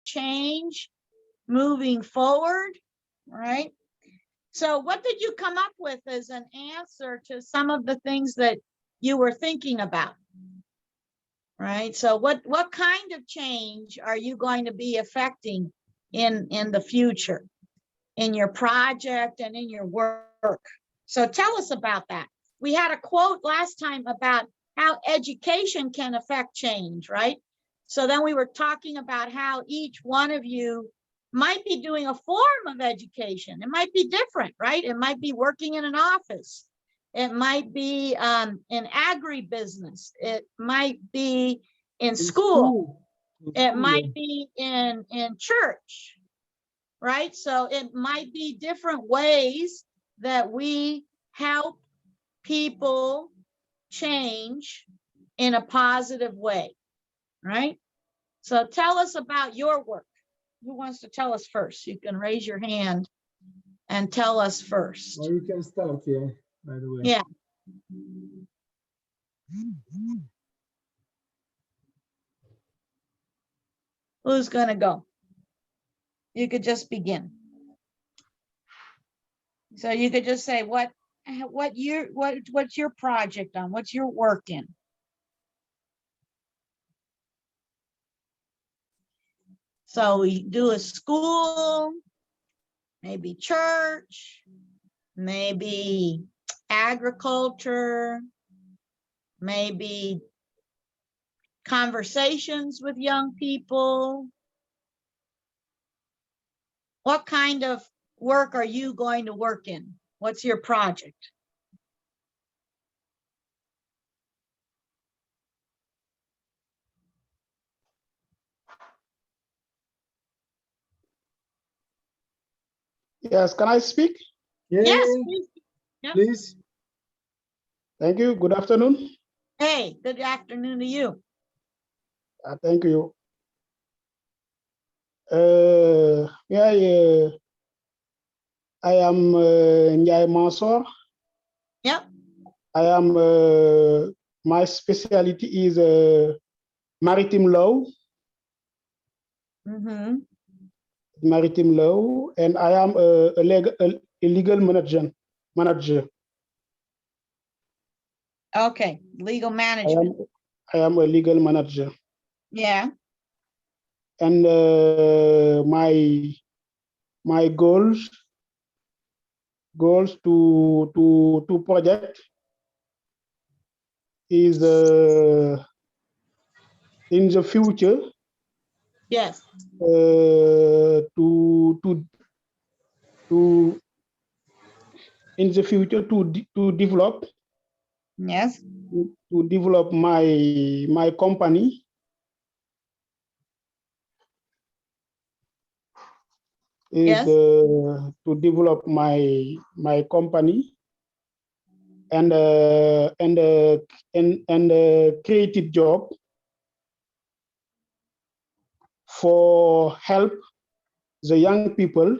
change moving forward, right? So what did you come up with as an answer to some of the things that you were thinking about? Right? So what kind of change are you going to be affecting in the future, in your project and in your work? So tell us about that. We had a quote last time about how education can affect change, right? So then we were talking about how each one of you might be doing a form of education. It might be different, right? It might be working in an office. It might be in agribusiness. It might be in school. It might be in church, right? So it might be different ways that we help people change in a positive way, right? So tell us about your work. Who wants to tell us first? You can raise your hand and tell us first. Or you can start, yeah, by the way. Yeah. Who's gonna go? You could just begin. So you could just say what's your project on? What's your work in? So we do a school, maybe church, maybe agriculture, maybe conversations with young people. What kind of work are you going to work in? What's your project? Yes, can I speak? Yeah, Yes, please. Yep. please. Thank you. Good afternoon. Hey, good afternoon to you. Thank you. I am Njai Mansour. Yep. I am, my specialty is maritime law. Mm-hmm. Maritime law, and I am a legal manager. Okay, legal management. I am a legal manager. Yeah. And my goals to project is in the future. Yes. In the future to develop. Yes. To develop my company. Is Yes. To develop my company and creative job for help the young people.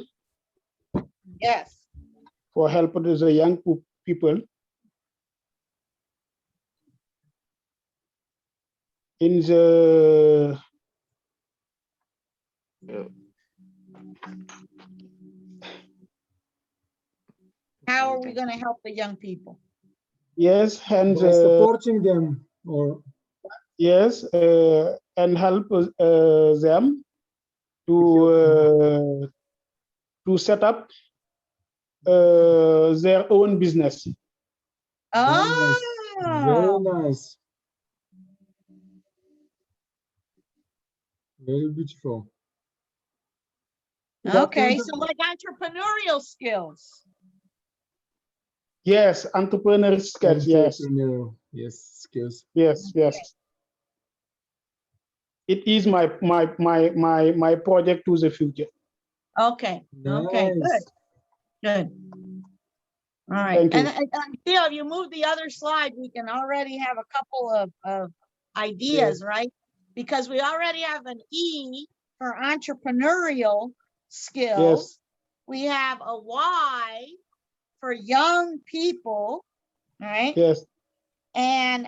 Yes. For help the young people in the How are we going to help the young people? Yes, and by supporting them, or yes, and help them to set up their own business. nice. Very nice. Very beautiful. Okay, so like entrepreneurial skills. Yes, entrepreneur skills. Yes. Yes, skills. Yes, yes. It is my project to the future. Okay. Nice. Okay. Good. Good. All right. Thank you. And Theo, if you move the other slide, we can already have a couple of ideas, right? Because we already have an E for entrepreneurial skills. Yes. We have a Y for young people, right? Yes. And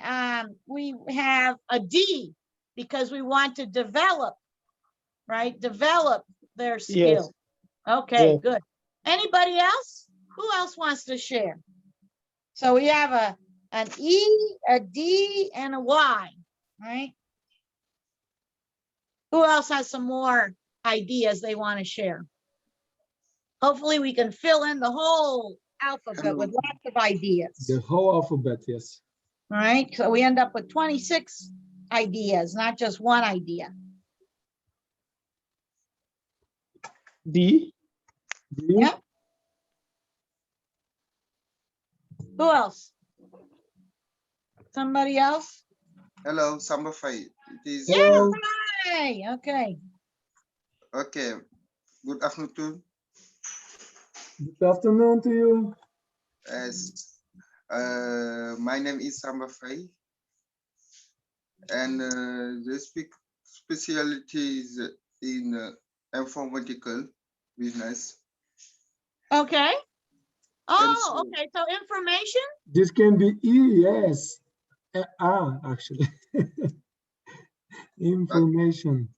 we have a D because we want to develop right? Develop their Yes. skill. Okay, Yes. good. Anybody else? Who else wants to share? So we have an E, a D, and a Y, right? Who else has some more ideas they want to share? Hopefully we can fill in the whole alphabet with lots of ideas. The whole alphabet, yes. All right, so we end up with 26 ideas, not just one idea. D. D? Yep. Who else? Somebody else? Hello, Samba Faye. It is Hello. Hey, okay. okay. Good afternoon. Good afternoon to you. As my name is Samba Faye, and the specialty is in informatical business. Okay. And Oh, so- okay. So information? This can be E, yes. Actually. Information.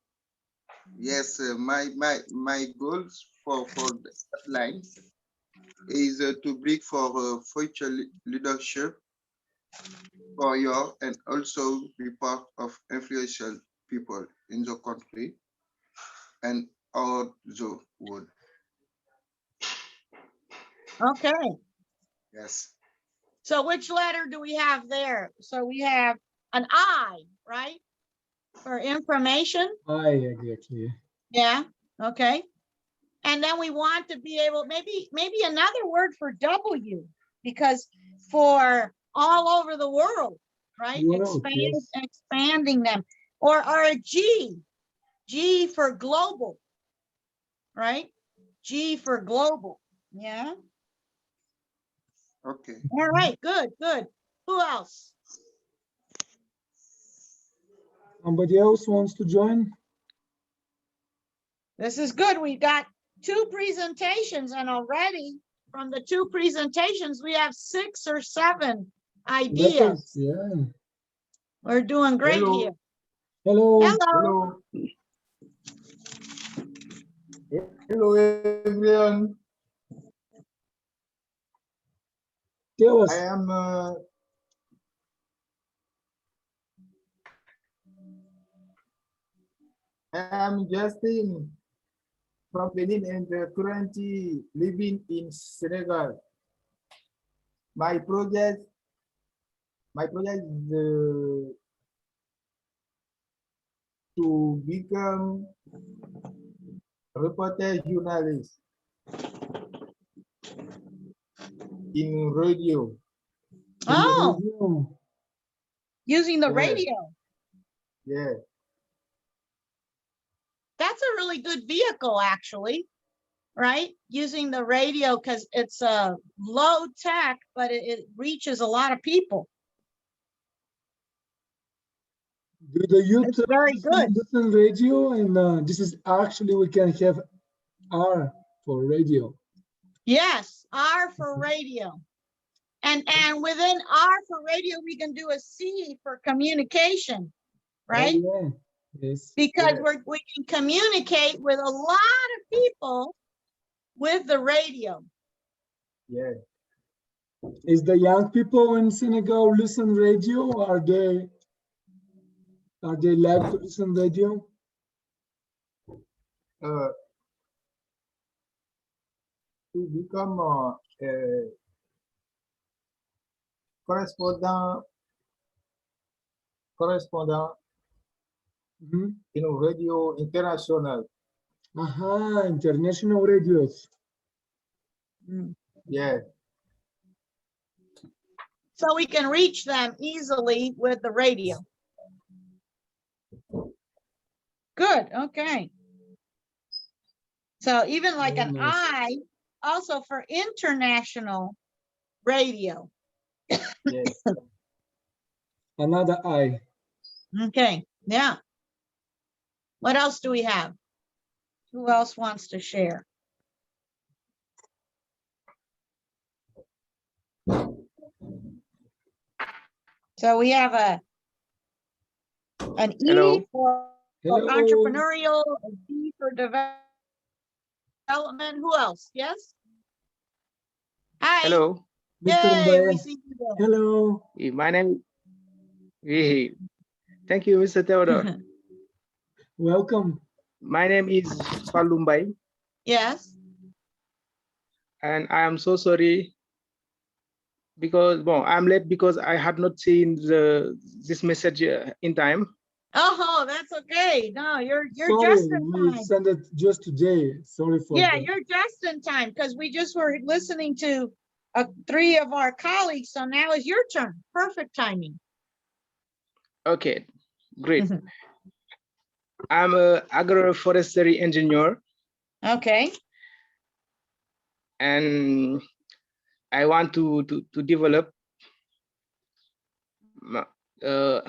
Yes, my goals for that line is to bring for future leadership for your and also be part of influential people in the country and all the world. Okay. Yes. So which letter do we have there? So we have an I, right? For information. I, exactly. Yeah. Okay. And then we want to be able, maybe another word for W, because for all over the world, right? World, yes. Expanding them. Or a G for global, right? G for global. Yeah. Okay. All right. Good. Good. Who else? Somebody else wants to join? This is good. We got 2 presentations, and already from the 2 presentations, we have 6 or 7 ideas. Letters, yeah. We're doing great Hello. here. Hello. Hello. Hello, everyone. Tell us. I am Justin from Benin and currently living in Senegal. My project is to become reporter journalist in radio. Oh, Radio. using the Yeah. radio. Yeah, That's a really good vehicle, actually, right? Using the radio because it's a low tech, but it reaches a lot of people. Do the youth It's very good. listen radio? And this is actually, we can have R for radio. Yes, R for radio. And within R for radio, we can do a C for communication, right? Oh, yeah. Yes. Because Yeah. we can communicate with a lot of people with the radio. yeah. Is the young people in Senegal listen radio? Are they like to listen radio? To become a correspondent Mhm. in radio international. Aha, international radios. Yeah, So we can reach them easily with the radio. Good, okay. So even like Very an nice. I, also for international radio. yeah. Another I. Okay, yeah. What else do we have? Who else wants to share? So we have an Hello. E for for Hello. entrepreneurial, and D for development. Who else? Yes? Hi. Hello, Mr. Yay, we Mbaye. see you there. Hello. my name. Thank you, Mr. Theodore. Welcome. My name is Falumbai, Yes. and I am so sorry because I'm late because I had not seen this message in time. Oh, that's okay. No, you're Sorry, just in we time. sent it just today. Sorry for Yeah, that. you're just in time because we just were listening to 3 of our colleagues. So now is your turn. Perfect timing. Okay, great. I'm a agroforestry engineer, Okay. and I want to develop uh,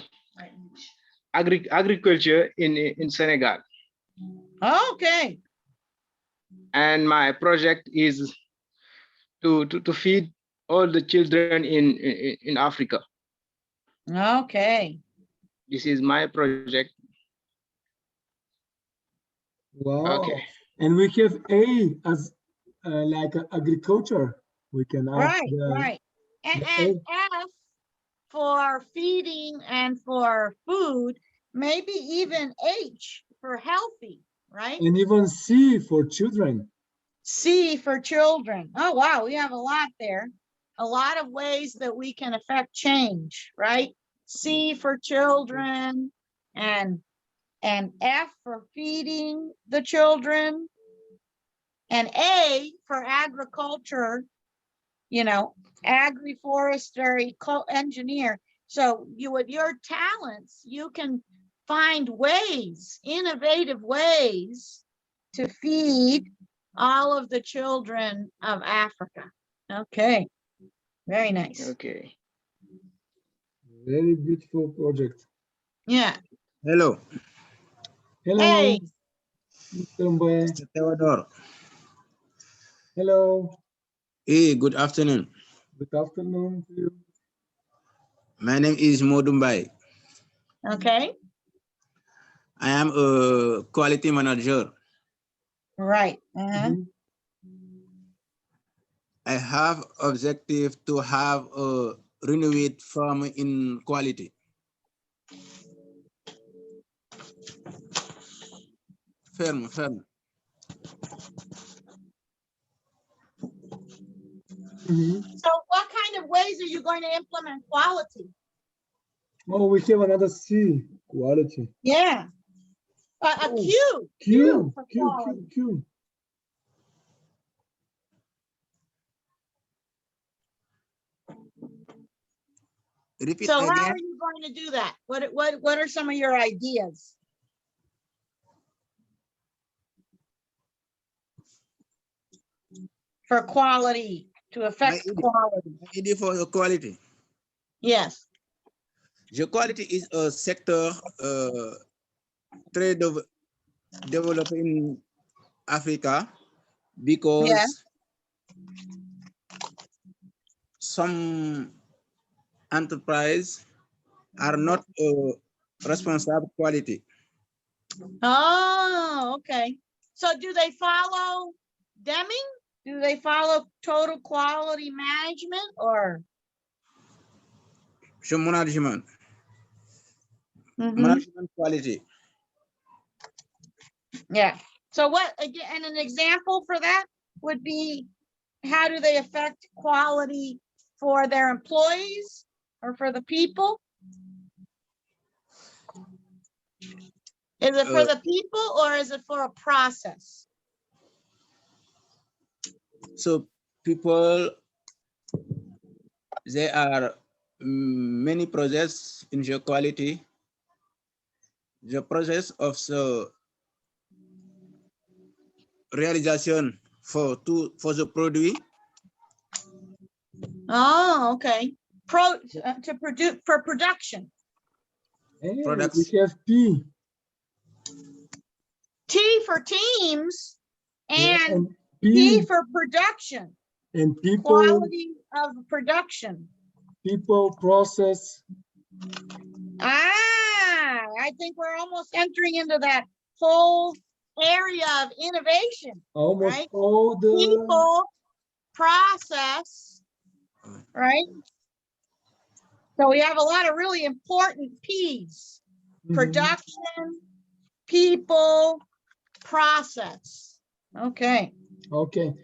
agriculture in Senegal. Okay. And my project is to feed all the children in Africa. Okay. This is my project. Wow. Okay. And we have A as like agriculture. We can add Right. the, Right. And the A. F for feeding and for food, maybe even H for healthy, right? And even C for children. C for children. Oh, wow. We have a lot there. A lot of ways that we can affect change, right? C for children and F for feeding the children and A for agriculture, you know, agri-forestry engineer. So you, with your talents, you can find ways, innovative ways to feed all of the children of Africa. Okay, very nice. Okay. Very beautiful project. Yeah. Hello, Hello, Hey, Mr. Mbaye. Mr. Theodore. Hello. Hey, good afternoon. Good afternoon to you. My name is Modumbai. okay, I am a quality manager. right. Mhm. I have objective to have a renewed farm in quality. Firm. Mhm. So what kind of ways are you going to implement quality? Oh, we have another C, quality. Yeah. A Oh, Q Q, for Q, quality. Q, Q. Repeat So how again. are you going to do that? What are some of your ideas? For quality, to affect quality. My idea for the quality. Yes. The quality is a sector trade of developed in Africa because Yes. some enterprise are not responsible quality. Oh, okay. So do they follow Deming? Do they follow total quality management or? So management Mhm. quality. Yeah. So what, again, and an example for that would be, how do they affect quality for their employees or for the people? Is it for the people or is it for a process? So people, there are many projects in the quality. The process of the realization for the product. Oh, okay. To produce for production. Hey, Products. we have P. T for teams Yeah, and P P for production. and people, Quality of production. process. Ah, I think we're almost entering into that whole area of innovation, Almost right? all the People, process, right? So we have a lot of really important P's: Mhm. production, people, process. Okay. Okay.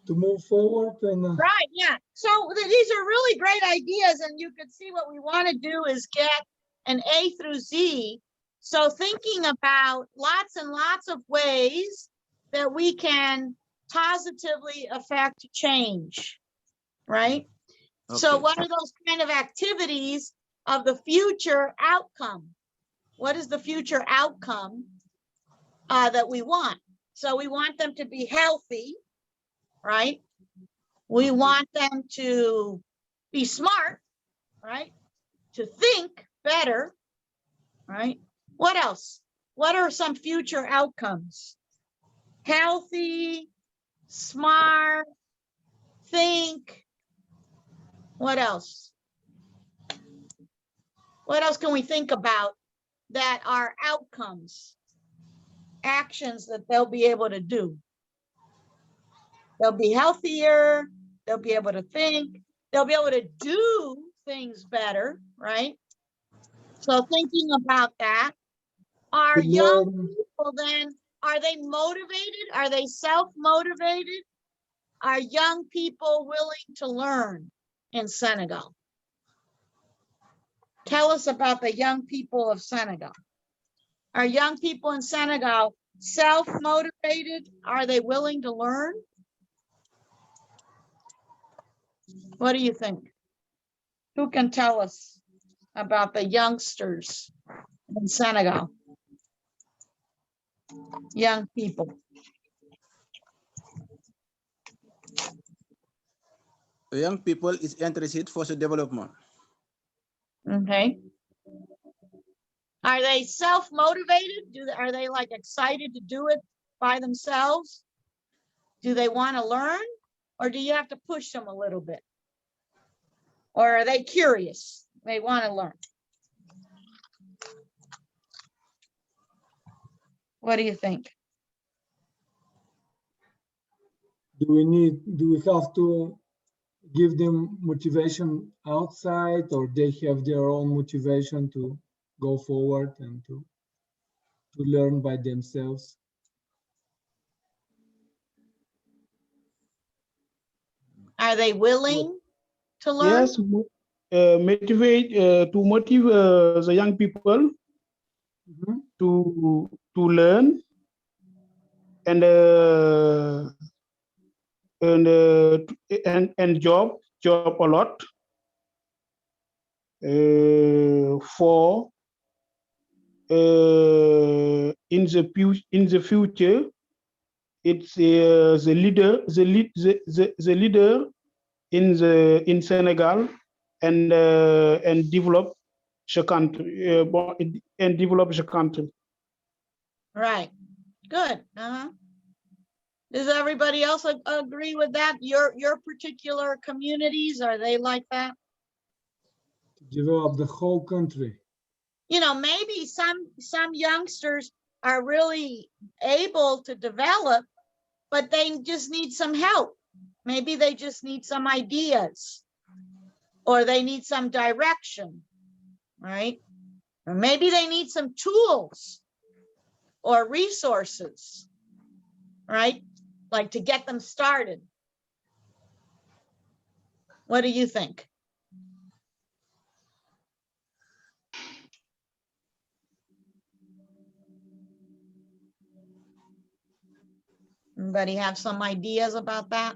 To move forward and Right, yeah. So these are really great ideas, and you can see what we want to do is get an A through Z. So thinking about lots and lots of ways that we can positively affect change, right? So Okay. what are those kind of activities of the future outcome? What is the future outcome that we want? So we want them to be healthy, right? We Okay. want them to be smart, right? To think better, right? What else? What are some future outcomes? Healthy, smart, think. What else? What else can we think about that are outcomes, actions that they'll be able to do? They'll be healthier, they'll be able to think, they'll be able to do things better, right? So thinking about that, are to young learn. people then, are they motivated? Are they self-motivated? Are young people willing to learn in Senegal? Tell us about the young people of Senegal. Are young people in Senegal self-motivated? Are they willing to learn? What do you think? Who can tell us about the youngsters in Senegal? Young people. The young people is interested for the development. Okay. Are they self-motivated? Are they like excited to do it by themselves? Do they want to learn? Or do you have to push them a little bit? Or are they curious? They want to learn. What do you think? Do we have to give them motivation outside, or they have their own motivation to go forward and to learn by themselves? Are they willing to learn? Yes, motivate to motivate the young people Mhm. to learn and job a lot for in the future it's the leader in Senegal and develop the country and develop the country. Right. Good. Does everybody else agree with that? Your particular communities, are they like that? To develop the whole country. You know, maybe some youngsters are really able to develop, but they just need some help. Maybe they just need some ideas, or they need some direction, right? Or maybe they need some tools or resources, right? Like to get them started. What do you think? Anybody have some ideas about that?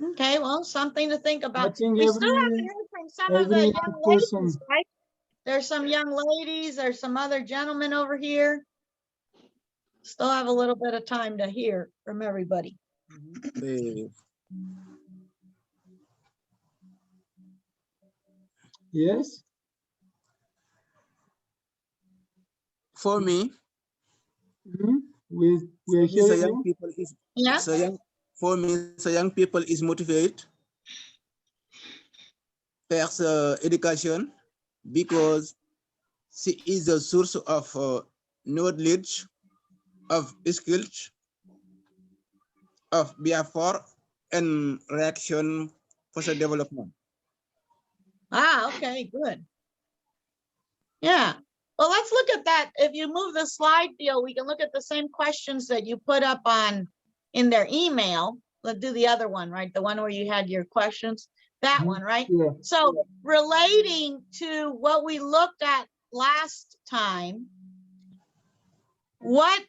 Okay, well, something to think I about. think We still haven't heard from some of the every young young person, ladies, right? There's some young ladies, there's some other gentlemen over here. Still have a little bit of time to hear from everybody. yes, For me, Mhm. we're the hearing young you. people is Yeah, so young. For me, the young people is motivated first education because she is a source of knowledge, of skills, of behavior and reaction for the development. Ah, okay, good. Yeah. Well, let's look at that. If you move the slide deal, we can look at the same questions that you put up on in their email. Let's do the other one, right? The one where you had your questions, that Mhm. one, right? Yeah. So relating to what we looked at last time, what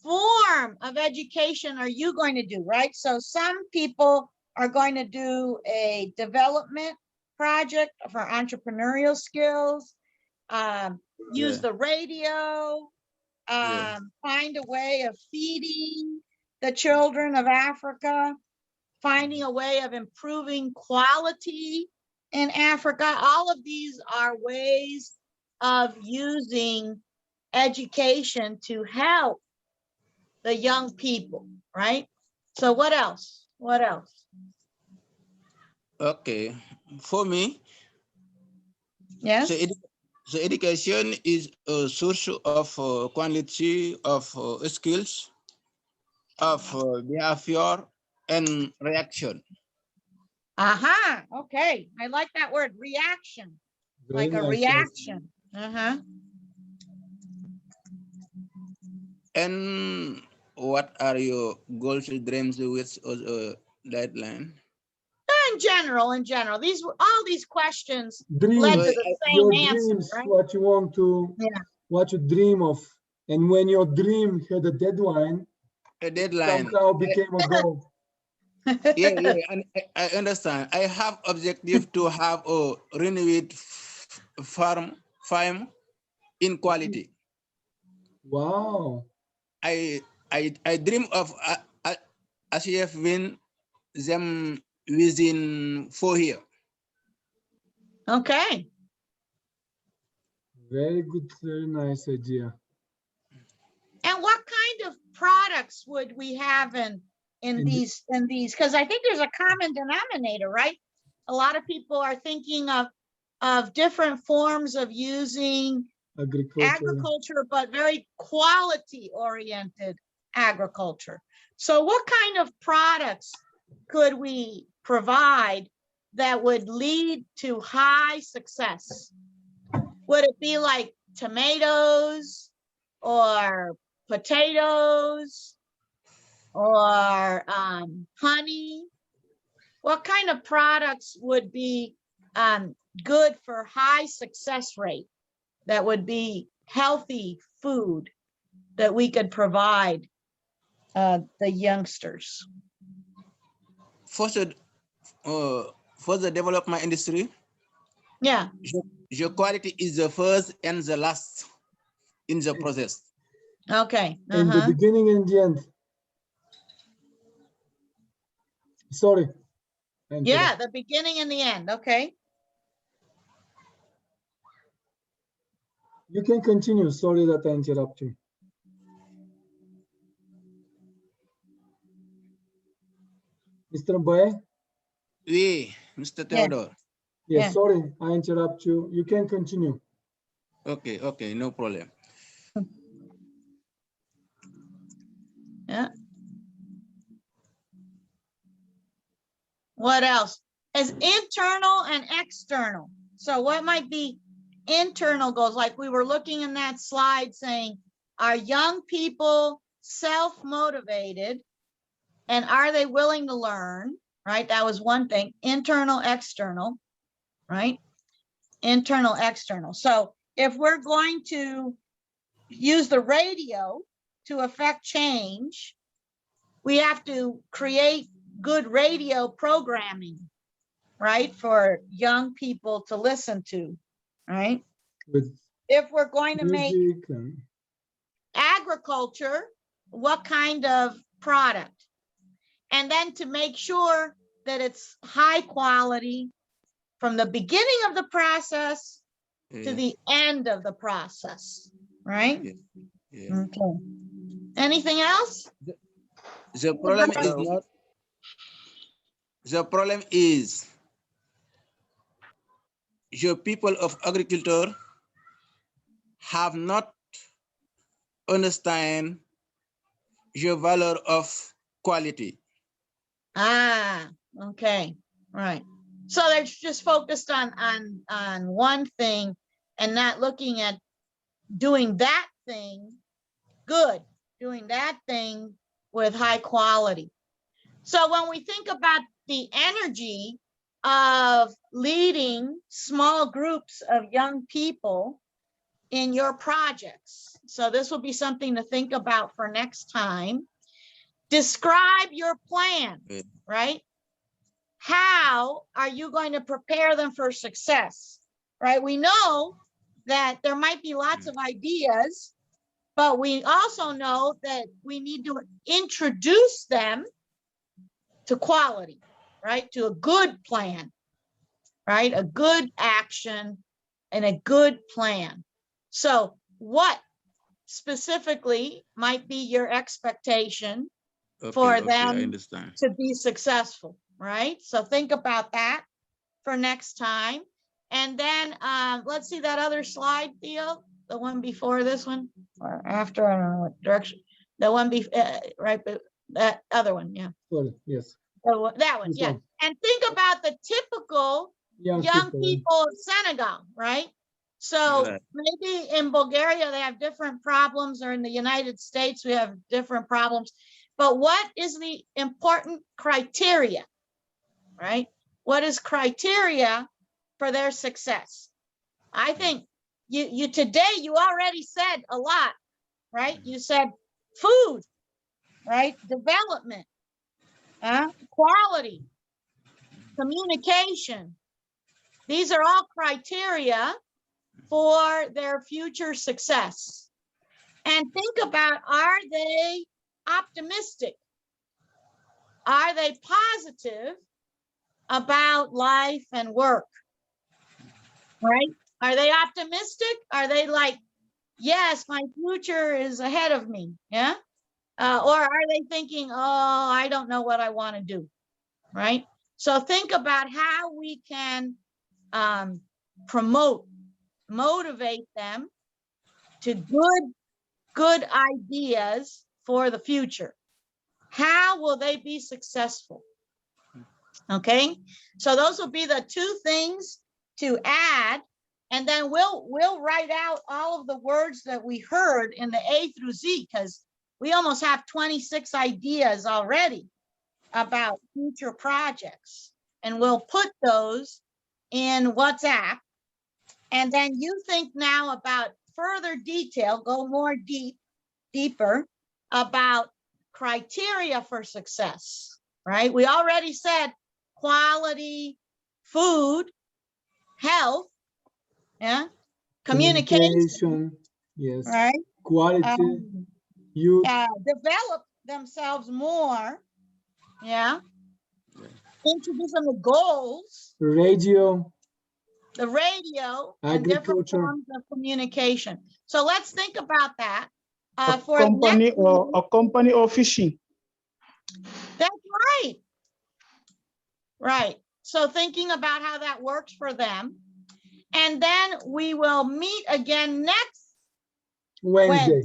form of education are you going to do, right? So some people are going to do a development project for entrepreneurial skills, use Yeah. the radio, Yeah. find a way of feeding the children of Africa, finding a way of improving quality in Africa. All of these are ways of using education to help the young people, right? So what else? What else? Okay. For me, Yes? so education is a source of quality of skills, of behavior and reaction. Aha, okay. I like that word, reaction, Very like a nice. Yes. reaction. Uh-huh. And what are your goals and dreams with deadline? In general, these were all these questions Dreams, led to Well, the your same answer, dreams, right? what you want to, Yeah. what you dream of. And when your dream had a deadline, a deadline. somehow became a goal. Yeah, and I understand. I have objective to have a renewed farm in quality. Wow. I dream of achieving them within 4 years. Okay. Very good, very nice idea. And what kind of products would we have in In these, because I think there's a common denominator, right? A lot of people are thinking of different forms of using agriculture, but very quality oriented agriculture. So what kind of products could we provide that would lead to high success? Would it be like tomatoes or potatoes or honey? What kind of products would be good for high success rate that would be healthy food that we could provide the youngsters? For the development industry, Yeah. the quality is the first and the last in the process. Okay. In the beginning and the end. Sorry. Yeah, the beginning and the end. Okay. You can continue. Sorry that I interrupt you. Mr. Boy? Oui, Mr. Theodore. Yes, Yeah. sorry, I interrupt you. You can continue. Okay, no problem. Yeah. What else? As internal and external. So what might be internal goals? Like we were looking in that slide saying, are young people self-motivated and are they willing to learn? Right? That was one thing. Internal, external, right? Internal, external. So if we're going to use the radio to affect change, we have to create good radio programming, right, for young people to listen to, right? With If we're going to make music and agriculture, what kind of product? And then to make sure that it's high quality from the beginning of the process to the end of the process, right? Yeah. Okay. Anything else? The problem is not. The problem is the people of agriculture have not understand the value of quality. Ah, okay, right. So they're just focused on one thing and not looking at doing that thing good, doing that thing with high quality. So when we think about the energy of leading small groups of young people in your projects, so this will be something to think about for next time. Describe your plan, Good. right? How are you going to prepare them for success, right? We know that there might be lots of ideas, but we also know that we need to introduce them to quality, right? To a good plan, right? A good action and a good plan. So what specifically might be your expectation for I them understand. to be successful, right? So think about that for next time. And then let's see that other slide, Theo, the one before this one or after, I don't know what direction. The one right, but that other one, yeah. Sorry, yes. That one, This yeah. one. And think about the typical young people of Senegal, right? So Right. maybe in Bulgaria, they have different problems, or in the United States, we have different problems. But what is the important criteria, right? What is criteria for their success? I think you today, you already said a lot, right? You said food, right? Development, quality, communication. These are all criteria for their future success. And think about, are they optimistic? Are they positive about life and work? Right? Are they optimistic? Are they like, yes, my future is ahead of me? Yeah. Or are they thinking, oh, I don't know what I want to do? Right? So think about how we can motivate them to good ideas for the future. How will they be successful? Okay, so those will be the two things to add, and then we'll write out all of the words that we heard in the A through Z, because we almost have 26 ideas already about future projects, and we'll put those in WhatsApp. And then you think now about further detail, go more deeper about criteria for success, right? We already said quality, food, health, yeah, communication, yes. right? Quality, youth, Develop themselves more, yeah. Introduce them to goals, radio, the radio, and different agriculture. forms of communication. So let's think about that. A For company next or week. a company or fishing. That's right. Right. So thinking about how that works for them. And then we will meet again next Wednesday.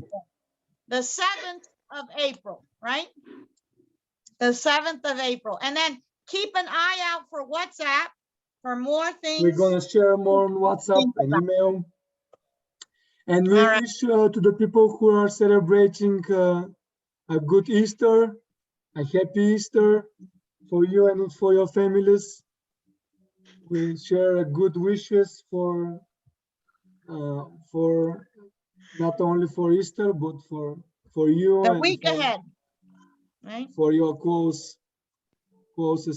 the 7th of April, right? The 7th of April. And then keep an eye out for WhatsApp for more things. We're gonna share more on WhatsApp and email. And we wish to the people who are celebrating a good Easter, a happy Easter for you and for your families. We share good wishes for not only for Easter, but for you the and week ahead, right? for your closest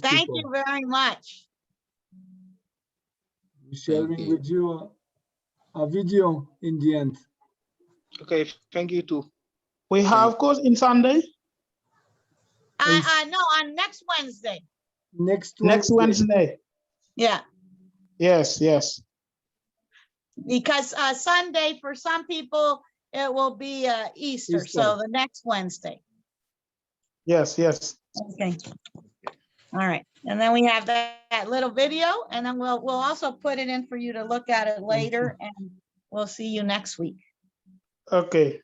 Thank people. you very much. Sharing with you a video in the end. Okay, thank you too. We have course in Sunday. No, on next Wednesday. Next Wednesday. Yeah. Yes. Because Sunday for some people it will be Easter. So the next Wednesday. Yes. Okay. All right, and then we have that little video, and then we'll also put it in for you to look at it later, and we'll see you next week. Okay.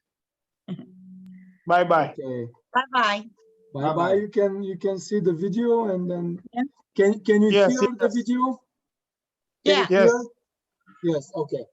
Bye-bye. Okay. Bye-bye. Bye bye. Bye-bye. You can see the video and then Yeah. can you Yes, hear the yes. video? Yeah. Yes. Hear? Yes. Okay.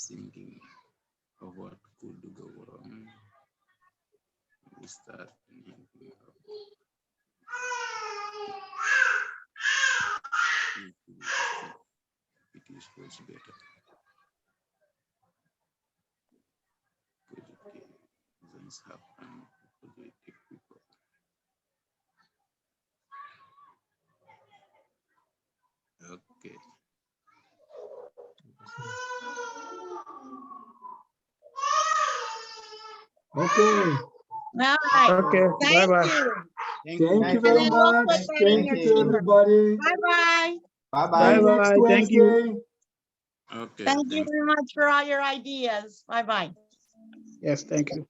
Thinking of what could go wrong. We start thinking of it is much better. Positive things happen. Positive people. Okay. Okay. All right, Okay. thank Bye-bye. you. Thank Thank you. you very And then we'll put much. that in Thank your you to team. everybody. Bye-bye. See Bye-bye. you next Bye-bye. Thank you. Wednesday. Okay. Thank you Thank very much for all your ideas. Bye-bye. Yes, thank you.